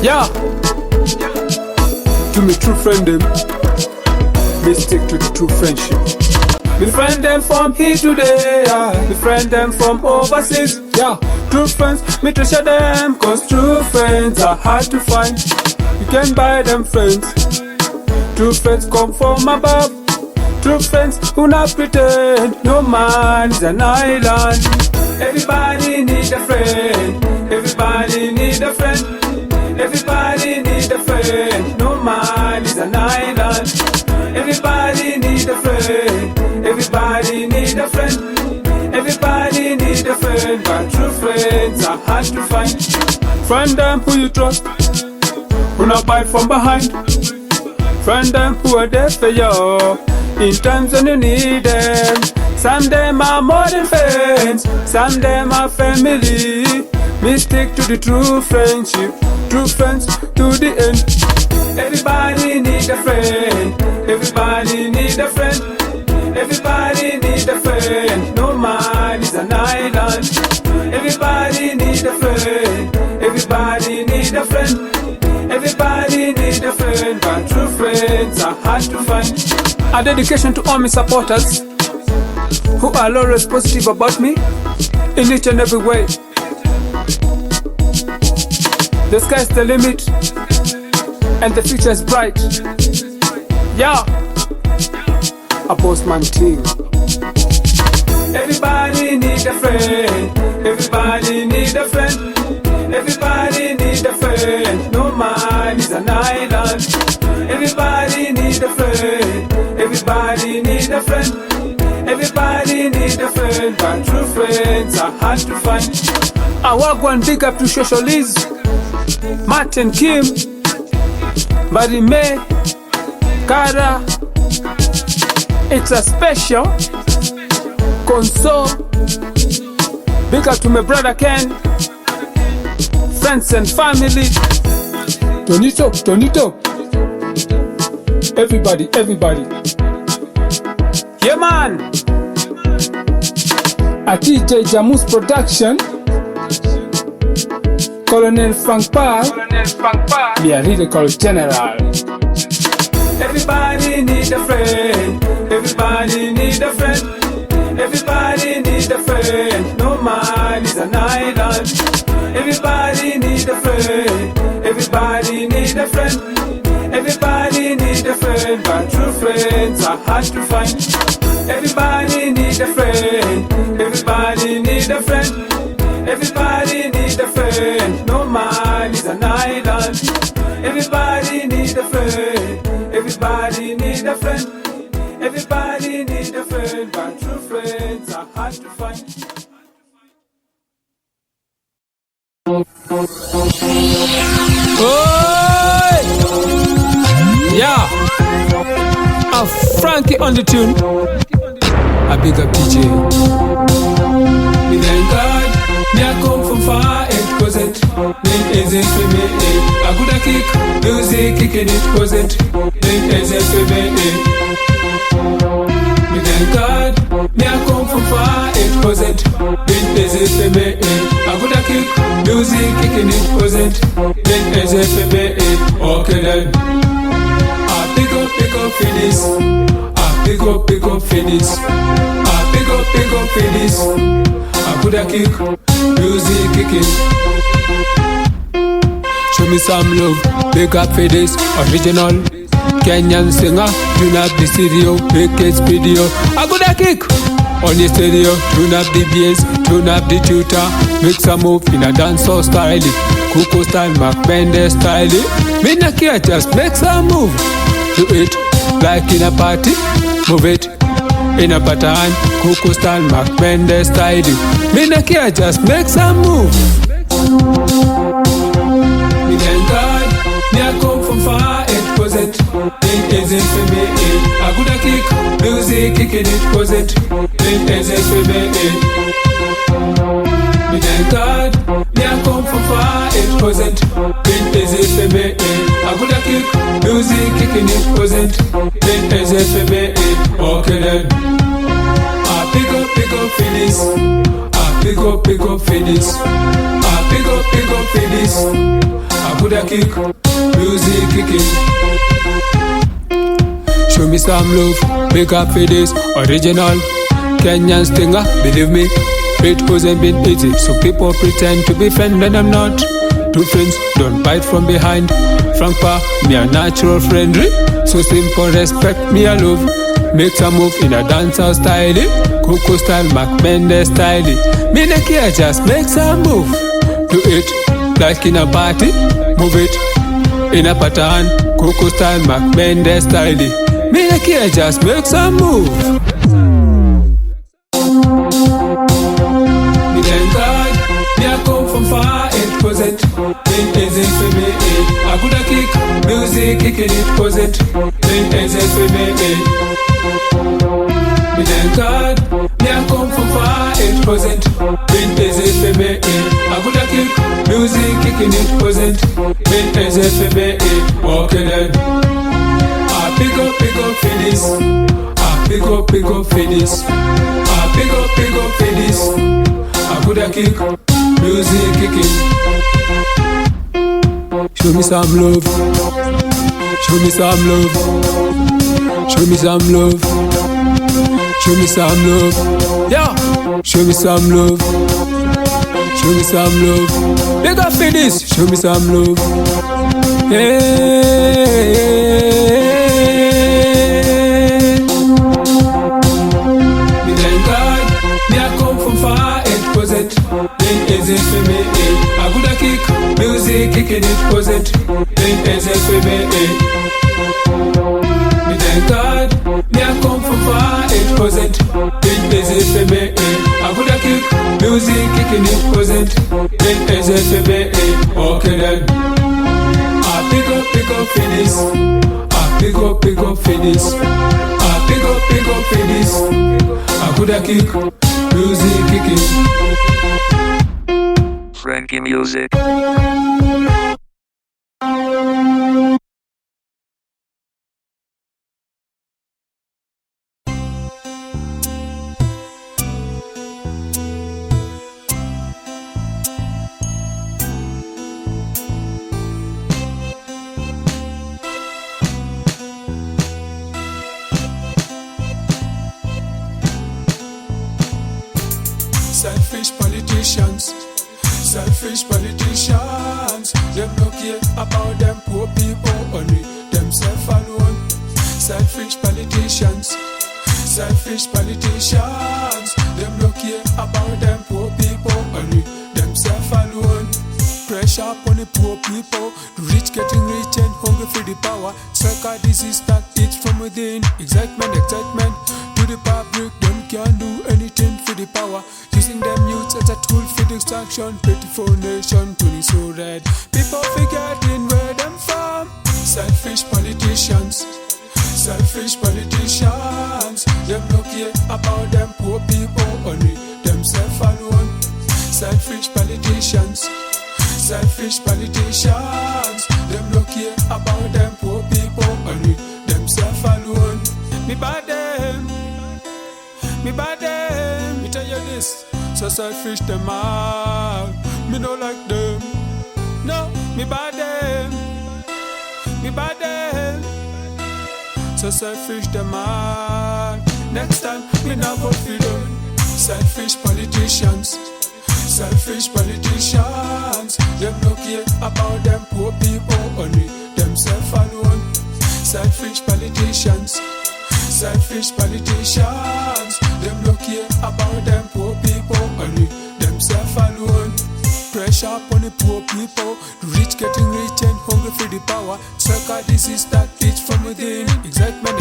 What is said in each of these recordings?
Yeah. To me true friend them, me stick to the true friendship. Me friend them from here today, yeah. Me friend them from overseas, yeah. True friends, me treasure them, cause true friends are hard to find. You can buy them friends. True friends come from above. True friends who not pretend. No man is an island. Everybody need a friend. Everybody need a friend. Everybody need a friend. No man is an island. Everybody need a friend. Everybody need a friend. Everybody need a friend. But true friends are hard to find. Friend them who you trust, who not bite from behind. Friend them who are there for you in times when you need them. Some them are more than friends, some them are family. Me stick to the true friendship, true friends to the end. Everybody need a friend, everybody need a friend. Everybody need a friend, no man is an island. Everybody need a friend, everybody need a friend. Everybody need a friend, but true friends are hard to find. A dedication to all my supporters who are always positive about me in each and every way. The sky's the limit and the future is bright. Yeah, a postman team. Everybody need a friend. Everybody need a friend. Everybody need a friend. No man is an island. Everybody need a friend. Everybody need a friend. Everybody need a friend. But true friends are hard to find. I walk one big up to Shosholiz, Martin Kim, Marime, Kara. It's a special console. Big up to my brother Ken, friends and family. Tonito, Tonito. Everybody, everybody. Yeah man. A TJ Jamus production. Colonel Frank Parr. Me a lyrical general. Everybody need a friend. Everybody need a friend. Everybody need a friend. No man is an island. Everybody need a friend. Everybody need a friend. Everybody need a friend. But true friends are hard to find. Everybody need a friend. Everybody need a friend. Everybody need a friend. No man is an island. Everybody need a friend. Everybody need a friend. Everybody need a friend. But true friends are hard to find. Oi! Yeah! A Frankie on the tune. A big up DJ. Me thank God, me I come from far, it wasn't. It isn't for me, I could a kick, music kicking it wasn't. It isn't for me, Me thank God, me I come from far, it wasn't. It isn't for me, I could a kick, music kicking it wasn't. It isn't for me, okay then. I pick up for this. I pick up for this. I pick up for this. I put a kick, music kicking. Show me some love, pick up for this. Original Kenyan singer, tune up the stereo, make it video. I put a kick on the stereo, tune up the bass, tune up the tutor. Make some move in a dancehall style, Kuko style, Mac Bender style. Me not care, just make some move. Do it like in a party, move it in a pattern, Kuko style, Mac Bender style. Me not care, just make some move. Me thank God, me I come from far, it wasn't. It isn't for me, I could a kick, music kicking it wasn't. It isn't for me, Me thank God, me I come from far, it wasn't. It isn't for me, I could a kick, music kicking it wasn't. It isn't for me, okay then. I pick up for this. I pick up for this. I pick up for this. I put coulda kick, music kicking. Show me some love, make up for this original Kenyan stinger. Believe me, it hasn't been easy. So people pretend to be friends when I'm not. Two friends don't bite from behind. Frank Pa, me a natural friendly. So simple, respect me a love. Make some move in a dancehall style. Coco style, Mac Mendes style. Me no care, just make some move. Do it like in a party. Move it in a pattern. Coco style, Mac Mendes style. Me no care, just make some move. Me thank God, me a come from far, it wasn't been easy for me. I coulda kick, music kicking it wasn't been easy for me. Me thank God, me a come from far, it wasn't been easy for me. I coulda kick, music kicking it wasn't been easy for me. Okay then, I pick up for this. I pick up for this. I pick up for this. I coulda kick, music kicking. Show me some love. Show me some love. Show me some love. Show me some love. Yeah. Show me some love. Show me some love. Big up for this. Show me some love. Hey. Me thank God, me a come from far. It wasn't been easy for me. I coulda kick, music kicking it wasn't been easy for me. Me thank God, me a come from far. It wasn't been easy for me. I coulda kick, music kicking it wasn't been easy for me. Okay then, I pick up for this. I pick up for this. I pick up for this. I coulda kick, music kicking. Frankie Music. Selfish politicians, selfish politicians. Them no care about them poor people, only themselves alone. Selfish politicians, selfish politicians. Them no care about them poor people, only themselves alone. Pressure upon the poor people, the rich getting rich and hungry for the power. Strike a disease that eats from within. Excitement to the public. Them can't do anything for the power. Using them youths as a tool for distraction. Pitiful nation turning so red. People forgetting where them from. Selfish politicians, selfish politicians. Them no care about them poor people, only themselves alone. Selfish politicians, selfish politicians. Them no care about them poor people, only themselves alone. Me bad them, me bad them. Me tell you this, so selfish them all. Me no like them, no. Me bad them, me bad them. So selfish them all. Next time me not vote for them. Selfish politicians, selfish politicians. Them no care about them poor people, only themselves alone. Selfish politicians, selfish politicians. Them no care about them poor people, only themselves alone. Pressure upon the poor people, the rich getting rich and hungry for the power. Strike a disease that eats from within. Excitement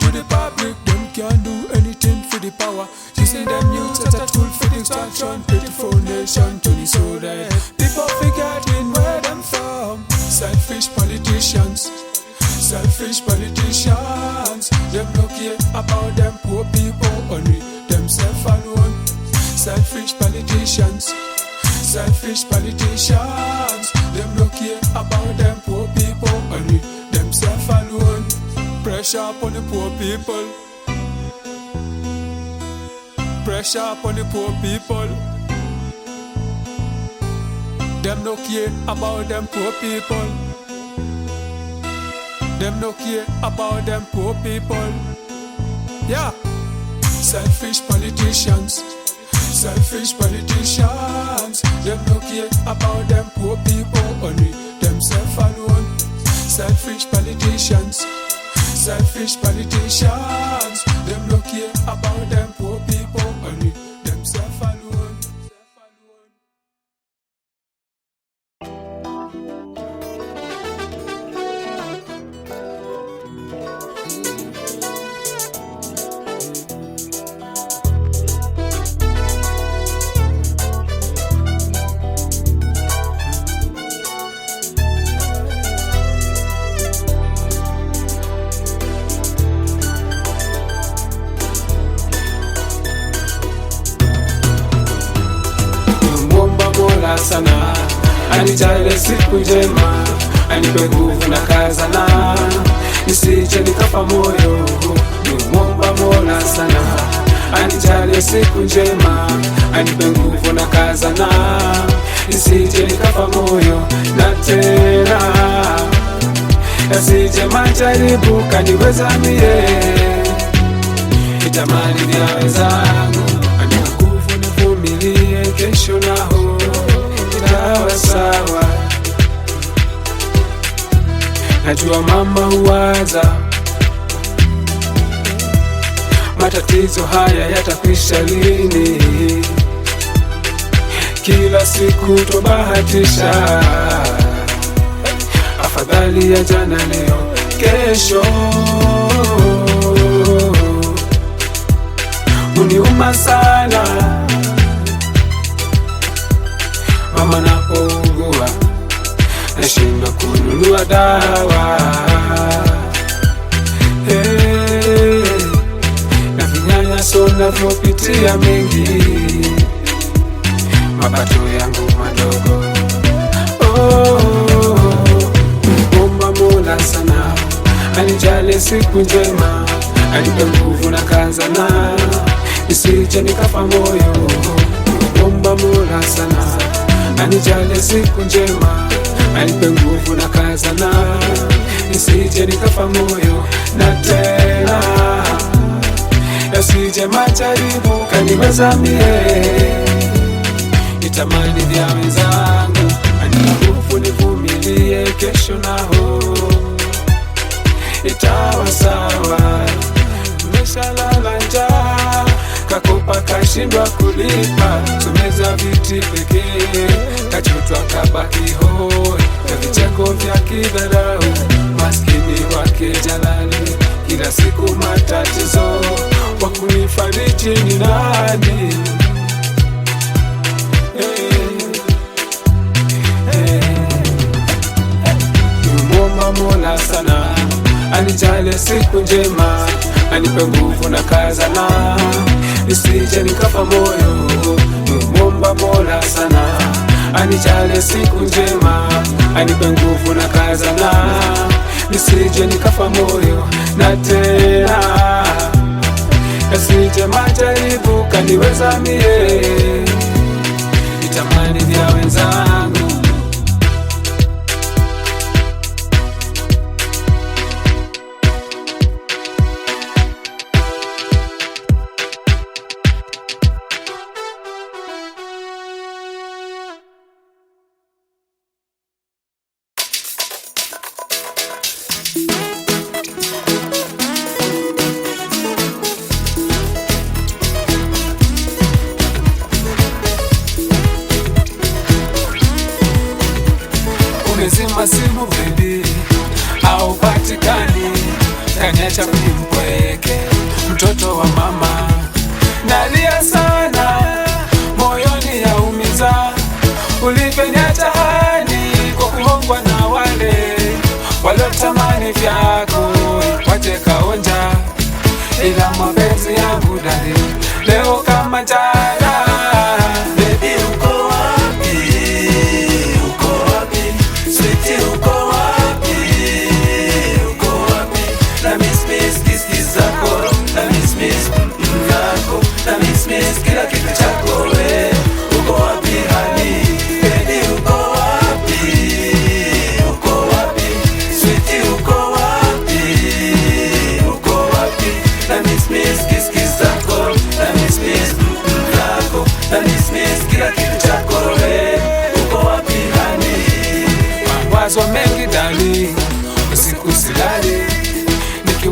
to the public. Them can't do anything for the power. Using them youths as a tool for distraction. Pitiful nation turning so red. People forgetting where them from. Selfish politicians, selfish politicians. Them no care about them poor people, only themselves alone. Selfish politicians, selfish politicians. Them no care about them poor people, only themselves alone. Pressure upon the poor people, pressure upon the poor people. Them no care about them poor people. Them no care about them poor people. Yeah. Selfish politicians. Selfish politicians. Them no care about them poor people. Only themselves alone. Selfish politicians. Selfish politicians. Them no care about them poor people. Only themselves alone. Sana anijalie siku njema, anipe nguvu na kazana, nisije nikafa moyo. Nimwomba Mola sana anijalie siku njema, anipe nguvu na kazana, nisije nikafa moyo. Na tena yasije majaribu kaniweza mie, nitamani vya wenzangu, anipe nguvu nivumilie, kesho nao sawa. Najua mama huwaza matatizo haya yatakwisha lini, kila siku tobahatisha, afadhali ya jana leo kesho. Uniuma sana mama napougua, nashindwa kununua dawa. Na vinyanyaso navyopitia mengi, mapato yangu madogo. Omba Mola sana anijalie siku njema, anipe nguvu na kazana, nisije nikafa moyo. Omba Mola sana anijalie siku njema, anipe nguvu na kazana, nisije nikafa moyo. Na tena yasije majaribu kaniweza mie, nitamani vya wenzangu, anipe nguvu nivumilie, kesho nao itawa sawa. Nimeshalala njaa, kakopa kashindwa kulipa, tumeza viti pekee, kachotwa kabaki hoi, na vicheko vya kidharau, maskini wake jalali, kila siku matatizo, wakunifariji ni nani? Nimwomba Mola sana anijalie siku njema, anipe nguvu na kazana, nisije nikafa moyo. Nimwomba Mola sana anijalie siku njema, anipe nguvu na kazana, nisije nikafa moyo. Na tena yasije majaribu kaniweza mie, nitamani vya wenzangu. Umezima simu baby, haupatikani, kaniacha mpweke, mtoto wa mama. Nalia sana, moyoni yaumiza, ulivyoniacha hadi kwa kuhongwa na wale waliotamani vyako, waje kaonja, ila mapenzi yangu dali leo kama jana. Baby uko wapi? Uko wapi? Sweetie uko wapi? Uko wapi? Na miss kiss zako, na miss zako, na miss kila kitu chako we. Uko wapi honey? Baby uko wapi?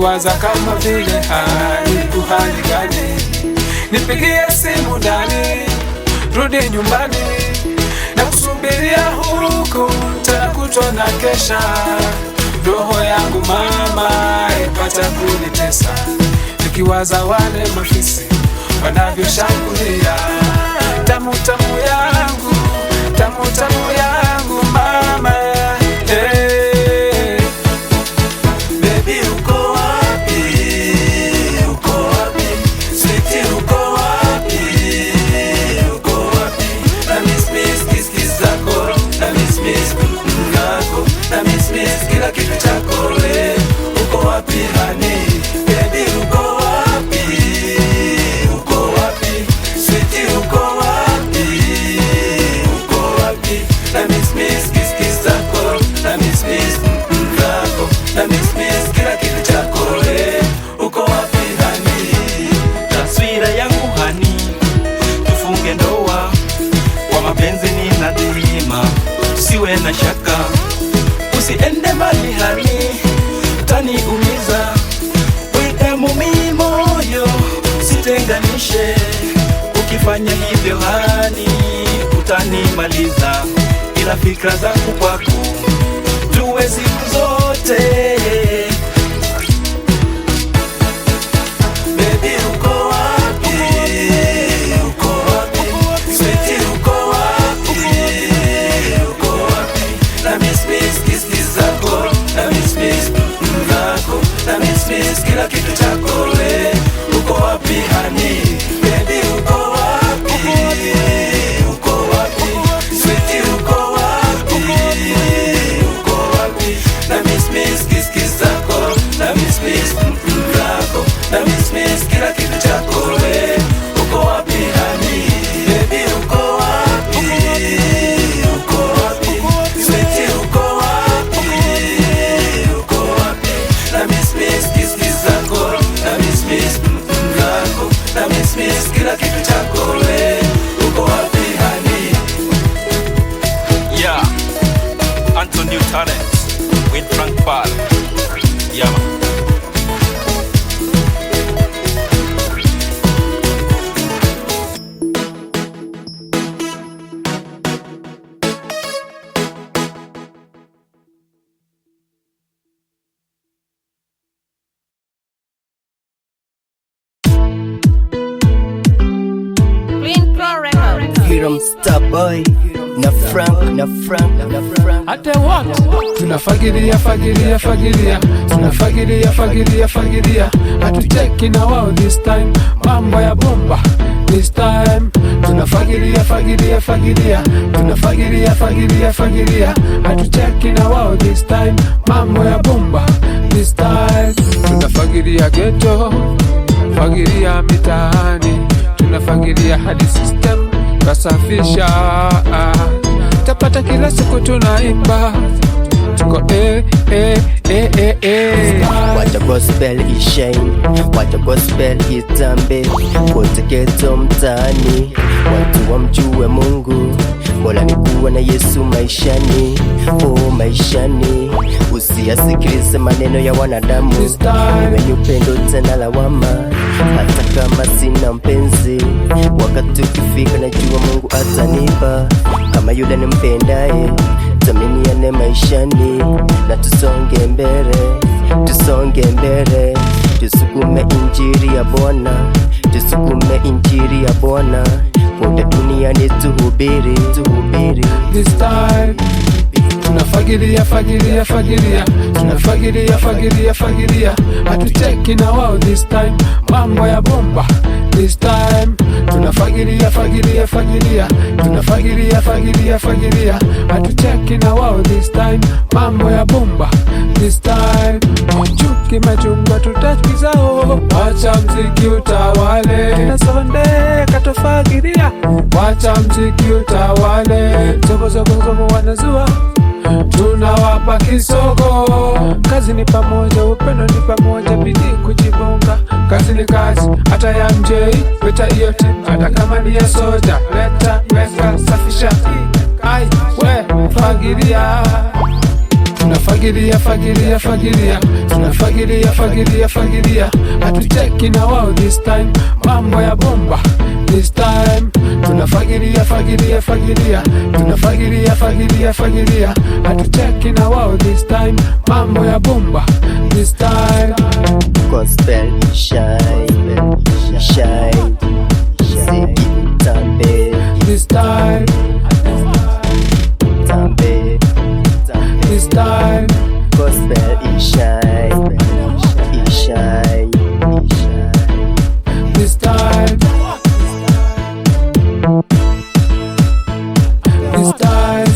nikiwaza kama vile hali uhali gani. Nipigie simu ndani, rudi nyumbani, na kusubiria huku tena kutwa na kesha. Roho yangu mama ipata kunitesa, nikiwaza wale mafisi wanavyoshambulia tamu tamu yangu, tamu tamu yangu mama. Hey. Baby uko wapi? Uko wapi? Sweetie uko wapi? Uko wapi? Na miss kiss zako, na miss nako, na miss kila kitu chako we. Uko wapi honey? Baby uko wapi? Uko wapi? Sweetie uko wapi? Uko wapi? Na miss kiss zako, na miss nako, na miss kila kitu chako we. Uko wapi honey? Taswira yangu honey, tufunge ndoa kwa mapenzi ni nadhima, usiwe na shaka, usiende mbali honey, utaniumiza. Weka mimi moyo, usitenganishe, ukifanya hivyo honey, utanimaliza. Ila fikra zangu kwako tuwe siku zote. Baby uko wapi? Uko wapi? Sweetie uko wapi? Uko wapi? Na miss kiss zako, na miss nako, na miss kila kitu chako we. Uko wapi honey? Baby uko wapi? Uko wapi? Sweetie uko wapi? Uko wapi? Na miss kiss zako, na miss nako, na miss kila kitu chako we. Uko wapi honey? Baby uko wapi? Uko wapi? Sweetie uko wapi? Uko wapi? Na miss kiss zako, na miss nako, na miss kila kitu chako we. Uko wapi honey? Yeah, Anton New Talent with Frank Paul. Yeah, man. Clean Pro Records. Hiram Starboy na Frank Ate what? Tunafagilia tunafagilia, hatucheki na wao this time, mambo ya bomba this time. Tunafagilia tunafagilia, hatucheki na wao this time, mambo ya bomba this time. Tunafagilia ghetto, fagilia mitaani, tunafagilia hadi system kasafisha. Tapata kila siku tunaimba, tuko Wacha gospel ishine, wacha gospel itambe kote ghetto mtaani, watu wamjue Mungu. Bora ni kuwa na Yesu maishani, oh maishani. Usiyasikilize maneno ya wanadamu, wenye upendo tena lawama. Hata kama sina mpenzi, wakati ukifika najua Mungu atanipa. Kama yule nimpendaye, taminiane maishani, na tusonge mbele, tusukume injili ya Bwana, tusukume injili ya Bwana, kote duniani tuhubiri this time. Tunafagilia tunafagilia, hatucheki na wao this time, mambo ya bomba this time. Tunafagilia tunafagilia, hatucheki na wao this time, mambo ya bomba this time. Chuki machungwa tutakizao, wacha mziki utawale. Kila Sunday katofagilia, wacha mziki utawale. Zobo wanazua, tunawapa kisogo. Kazi ni pamoja, upendo ni pamoja, bidii kujibonga. Kazi ni kazi, hata ya MJ weta iyo team, hata kama ni ya soja. Leta, weka, safisha, ai, we, fagilia. tunafagilia fagilia fagilia, tunafagilia fagilia fagilia, hatucheki na wao this time, mambo ya bomba this time. Tunafagilia fagilia fagilia, tunafagilia fagilia fagilia, hatucheki na wao this time, mambo ya bomba this time. Gospel shine, shine, Ziggy Tambe this time, Tambe this time. Gospel shine, shine, this time, this time.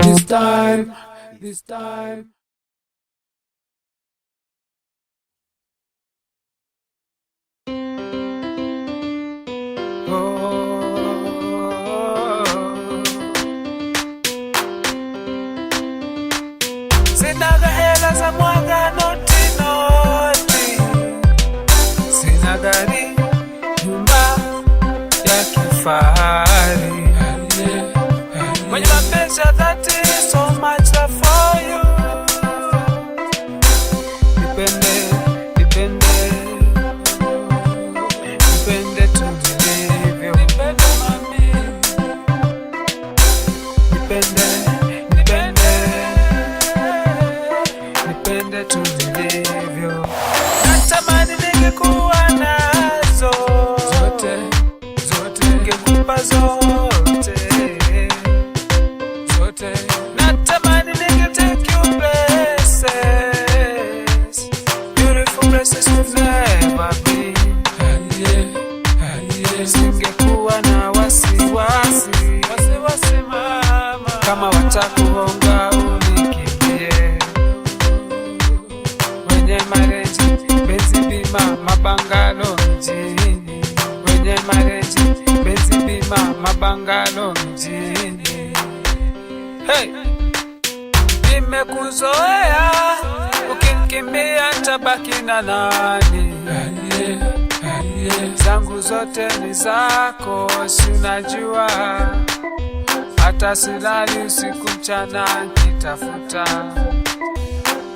This time, this time. Sinaga hela za mwaga noti noti, sina gari, nyumba ya kifahari, mwenye mapenzi ya dhati, so much love for you. Nipende, nipende, nipende tu nilivyo, nipende mami, nipende, nipende, nipende tu nilivyo. Natamani ningekuwa nazo zote, zote, ningekupa zote, zote. Natamani ningetake you places, beautiful places we've never been. Singekuwa na wasiwasi, wasiwasi mama, kama watakuhonga unikimbie. Wenye mareji, benzi bima, mabangalo mjini. Wenye mareji, benzi bima, mabangalo mjini. Hey! Nimekuzoea, ukinikimbia nitabaki na nani? Zangu zote ni zako, si unajua, hata silali usiku mchana nikitafuta.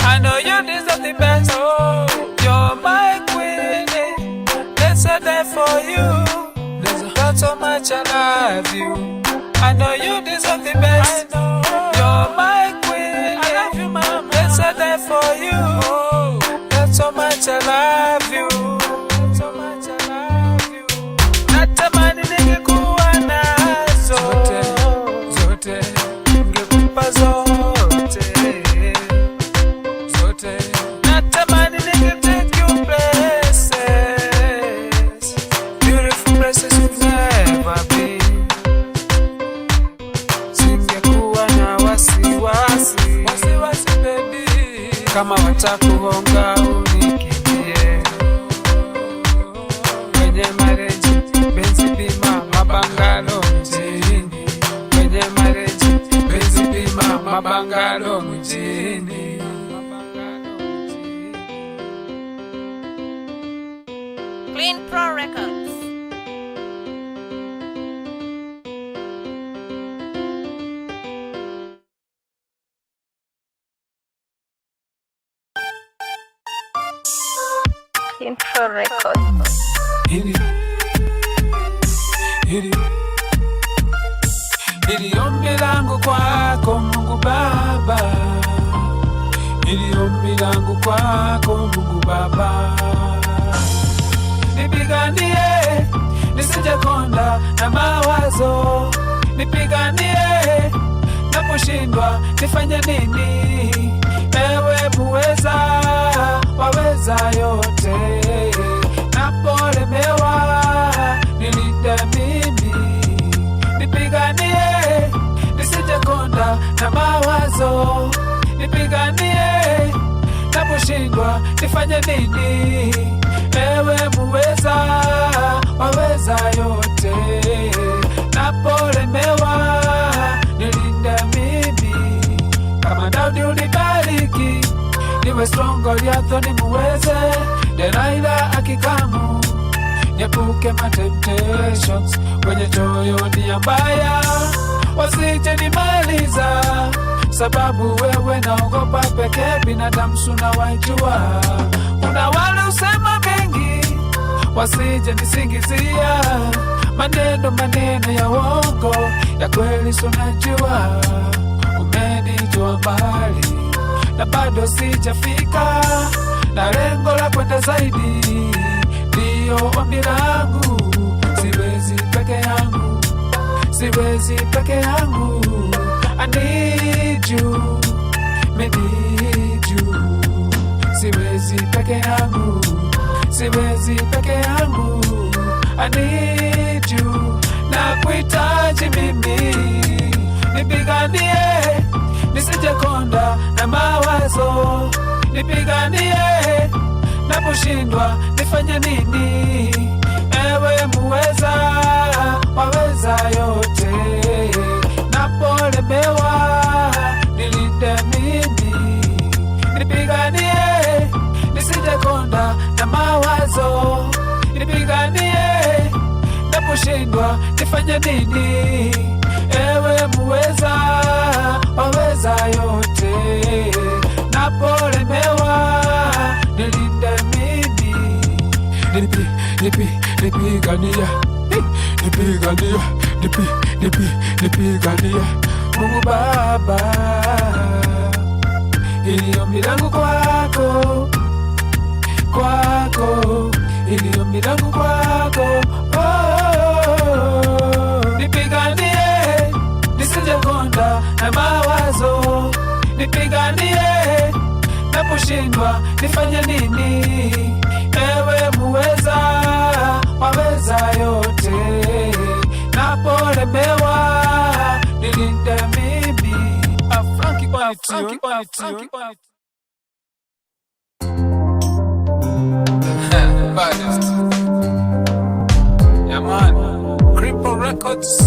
I know you deserve the best, oh, you're my queen, let's die for you, that's so much I love you. I know you deserve the best, you're my queen, I love you mama, let's die for you, that's so much I love you, so much I love you. Natamani ningekuwa nazo zote, zote, ningekupa zote, zote. Natamani ningetake you places, beautiful places we've never been. Singekuwa na wasiwasi, wasiwasi baby, kama watakuhonga unikimbie. Wenye mareji, benzi bima, mabangalo mjini. Wenye mareji, benzi bima, mabangalo mjini. Clean Pro Records. Clean Pro Records. Hili, hili, hili ombi langu kwako Mungu Baba, hili ombi langu kwako Mungu Baba. Nipiganie, nisije konda na mawazo. Nipiganie, naposhindwa nifanye nini? Ewe muweza, waweza yote. Napolemewa, nilinde mimi. Nipiganie, nisije konda na mawazo. Nipiganie, naposhindwa nifanye nini? Ewe muweza, waweza yote. Napolemewa, nilinde mimi. Kama Daudi unibariki, niwe niwe strong Goliath nimuweze, Delaila akikamu, niepuke ma temptations, wenye choyo nia mbaya wasije nimaliza, sababu wewe naogopa pekee, binadamu suna wajua. Kuna wale usema mengi wasije nisingizia, maneno ya uongo, ya kweli sunajua. Umenitoa mbali na bado sijafika, na lengo la kwenda zaidi ndio ombi langu. Siwezi peke yangu, siwezi peke yangu. I need you, me need you. Siwezi peke yangu, siwezi peke yangu. I need you, na kuhitaji mimi. Nipiganie, nisije konda na mawazo. Nipiganie, naposhindwa nifanye nini? Ewe muweza, waweza yote. Napolemewa, nilinde mimi. Nipiganie, nisije konda na mawazo. Nipiganie, naposhindwa nifanye nini? Ewe muweza, waweza yote. Napolemewa, nilinde mimi. Nipigania, nipigania. Mungu Baba, ili ombi langu kwako, ili ombi langu kwako. Nipiganie, nisije konda na mawazo. Nipiganie, naposhindwa nifanye nini? Ewe muweza, waweza yote. Napolemewa, nilinde mimi. Frankie on it. Baddest. Yeah man, Cripple Records.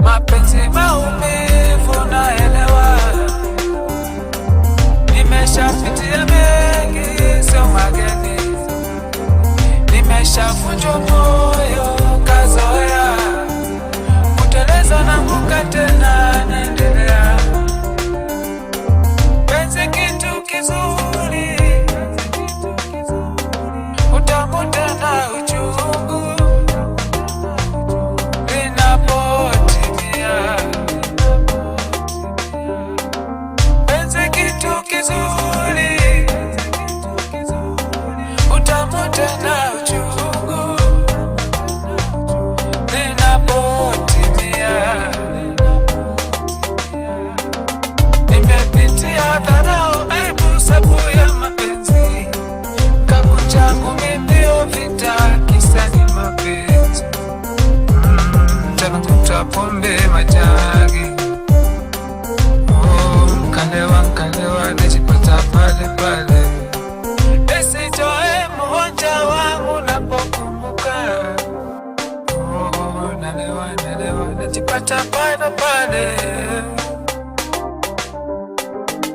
Mapenzi maumivu naelewa, nimeshapitia mengi sio mageni, nimeshavunjwa moyo kazoea, kuteleza na kuka tena naendelea. Penzi kitu kizuri, utamu tena uchungu linapotimia. Penzi kitu kizuri, utamu tena uchungu linapotimia. Nimepitia dharau, aibu, sabu ya mapenzi. Kapu changu mbio vita, kisa ni mapenzi. Tena kuta pombe majagi. Mkalewa, najipata pale. Nisijoe mmoja wangu napokumbuka. Nalewa, najipata pale.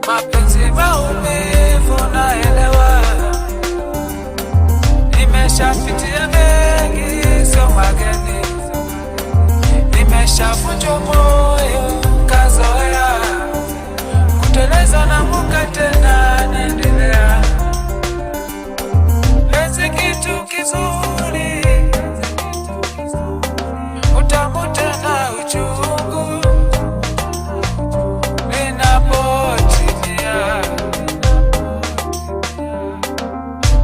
Mapenzi maumivu naelewa, nimeshapitia mengi sio mageni, nimeshavunjwa moyo kazoea, kuteleza na kuka tena naendelea. Penzi kitu kizuri, utamu tena uchungu linapotimia.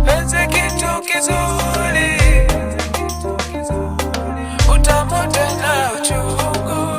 Penzi kitu kizuri, utamu tena uchungu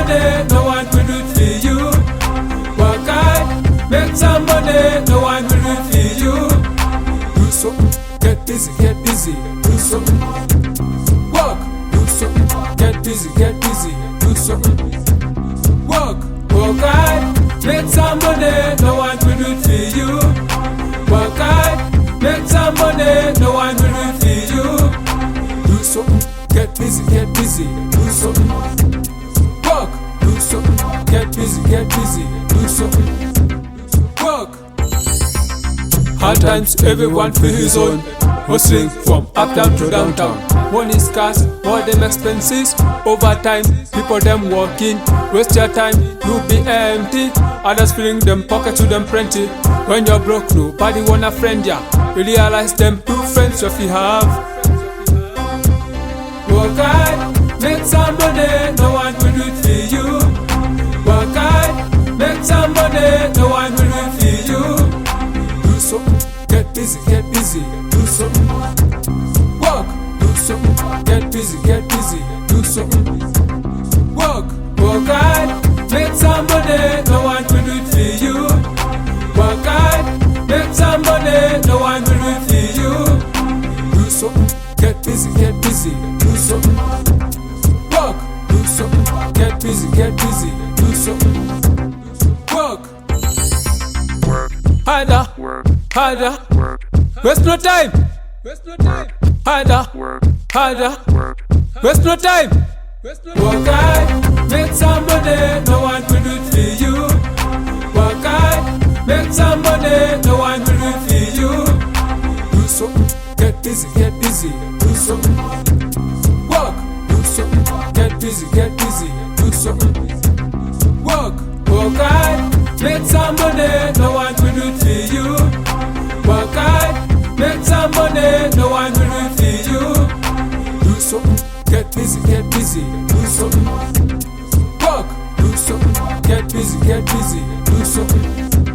money, no one will do it for you. Work hard, make some money, no one will do it for you. Do something, get busy, do something. Work, do something, get busy, do something. Work hard, make some money, no one will do it for you. Work hard, make some money, no one will do it for you. Do something, get busy, do something. Work, do something, get busy, do something. Work. Hard times, everyone for his own. Hustling from uptown to downtown. Money scarce, more them expenses. Overtime, people them working. Waste your time, you be empty. Others filling them pockets to them plenty. When you're broke, nobody wanna friend ya. You realize them two friends if you have. Work hard, make some money, no one will do it for you. Work hard, make some money, no one will do it for you. Do something, get busy, do something. Work, do something, get busy, do something. Work hard, make some money, no one will do it for you. Work hard, make some money, no one will do it for you. Do something, get busy, do something. Work, do something, get busy, do something. Work. Harder, waste no time. Harder, waste no time. Work hard, make some money, no one will do it for you. Work hard, make some money, no one will do it for you. Do something, get busy, do something. Work, do something, get busy, do something. Work hard, make some money, no one will do it for you. Work hard, make some money, no one will do it for you. Do something, get busy, do something. Work, do something, get busy, do something.